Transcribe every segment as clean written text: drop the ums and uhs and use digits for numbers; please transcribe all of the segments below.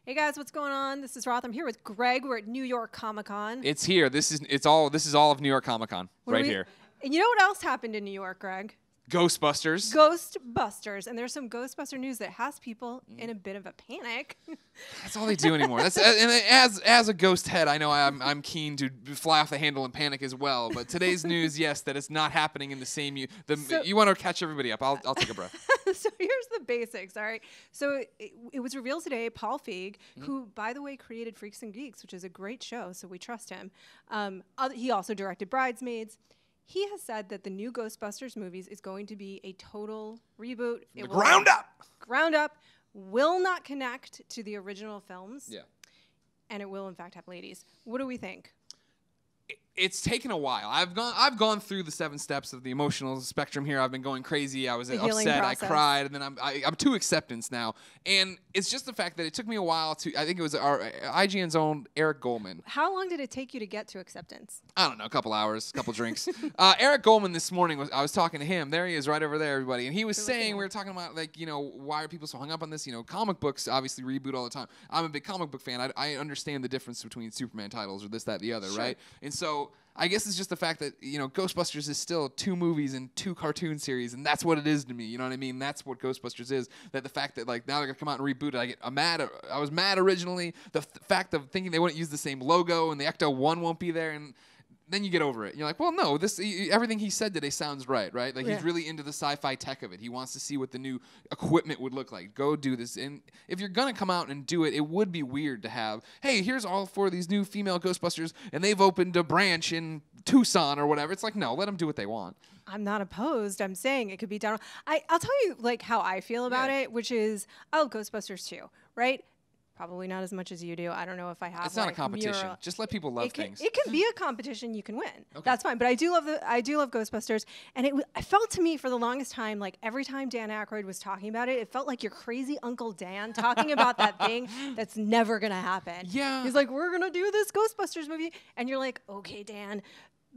Hey guys, what's going on? This is Roth. I'm here with Greg. We're at New York Comic Con. It's here. This is all of New York Comic Con right here. And you know what else happened in New York, Greg? Ghostbusters. Ghostbusters, and there's some Ghostbuster news that has people in a bit of a panic. That's all they do anymore. That's and as a ghost head, I know I'm keen to fly off the handle and panic as well. But today's news, yes, that it's not happening in the same. You want to catch everybody up. I'll take a breath. So here's the basics, all right? So it was revealed today, Paul Feig, who, by the way, created Freaks and Geeks, which is a great show, so we trust him. He also directed Bridesmaids. He has said that the new Ghostbusters movies is going to be a total reboot. It ground up, will not connect to the original films. Yeah. And it will, in fact, have ladies. What do we think? It's taken a while. I've gone through the 7 steps of the emotional spectrum here. I've been going crazy. I was upset. I cried, and then I'm to acceptance now. And it's just the fact that it took me a while to. I think it was our IGN's own Eric Goldman. How long did it take you to get to acceptance? I don't know, a couple hours, a couple drinks. Eric Goldman this morning I was talking to him. There he is, right over there, everybody. And he was saying, we were talking about why are people so hung up on this? Comic books obviously reboot all the time. I'm a big comic book fan. I understand the difference between Superman titles or this, that, the other, sure. Right? And so I guess it's just the fact that, Ghostbusters is still 2 movies and 2 cartoon series, and that's what it is to me. You know what I mean? That's what Ghostbusters is. That the fact that now they're gonna come out and reboot it, I was mad originally. The fact of thinking they wouldn't use the same logo and the Ecto-1 won't be there, and then you get over it. And you're like, well, no, everything he said today sounds right? Like, he's really into the sci-fi tech of it. He wants to see what the new equipment would look like. Go do this. And if you're going to come out and do it, it would be weird to have, hey, here's all 4 of these new female Ghostbusters, and they've opened a branch in Tucson or whatever. It's like, no, let them do what they want. I'm not opposed. I'm saying it could be done. I'll tell you, how I feel about it, which is, Ghostbusters 2, right? Probably not as much as you do. I don't know if I have. It's not a competition. Just let people love things. It can be a competition. You can win. Okay. That's fine. But I do love Ghostbusters, and it felt to me for the longest time like every time Dan Aykroyd was talking about it, it felt like your crazy Uncle Dan talking about that thing that's never gonna happen. Yeah. He's like, we're gonna do this Ghostbusters movie, and you're like, okay, Dan,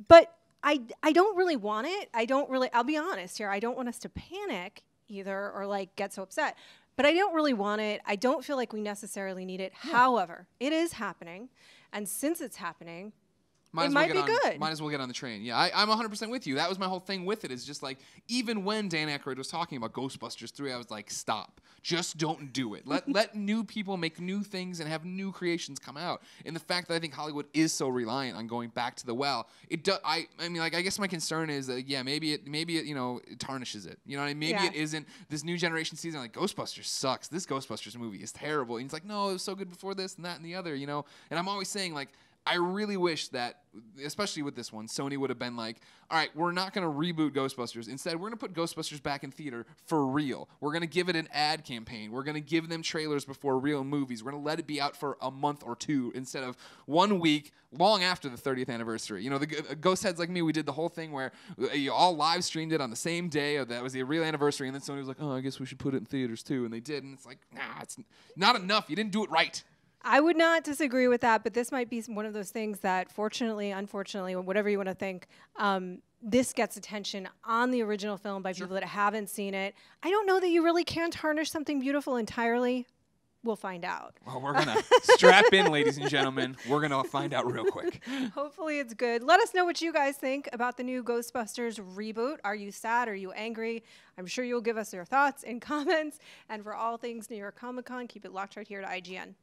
but I don't really want it. I'll be honest here. I don't want us to panic either or get so upset. But I don't really want it. I don't feel like we necessarily need it. Yeah. However, it is happening. And since it's happening, it might be good. Might as well get on the train. Yeah, I'm 100% with you. That was my whole thing with it. Is just even when Dan Aykroyd was talking about Ghostbusters 3, I was like, stop. Just don't do it. Let new people make new things and have new creations come out. And the fact that I think Hollywood is so reliant on going back to the well, it does. I guess my concern is that maybe it tarnishes it. You know what I mean? Maybe it isn't this new generation season. Ghostbusters sucks. This Ghostbusters movie is terrible. And he's like, no, it was so good before this and that and the other. And I'm always saying I really wish that, especially with this one, Sony would have been like, all right, we're not going to reboot Ghostbusters. Instead, we're going to put Ghostbusters back in theater for real. We're going to give it an ad campaign. We're going to give them trailers before real movies. We're going to let it be out for a month or 2 instead of 1 week, long after the 30th anniversary. The ghost heads like me, we did the whole thing where you all live streamed it on the same day. That was the real anniversary. And then Sony was like, oh, I guess we should put it in theaters too. And they did. And it's like, nah, it's not enough. You didn't do it right. I would not disagree with that, but this might be one of those things that, fortunately, unfortunately, whatever you want to think, this gets attention on the original film by people that haven't seen it. I don't know that you really can tarnish something beautiful entirely. We'll find out. Well, we're going to strap in, ladies and gentlemen. We're going to find out real quick. Hopefully it's good. Let us know what you guys think about the new Ghostbusters reboot. Are you sad? Are you angry? I'm sure you'll give us your thoughts in comments. And for all things New York Comic Con, keep it locked right here to IGN.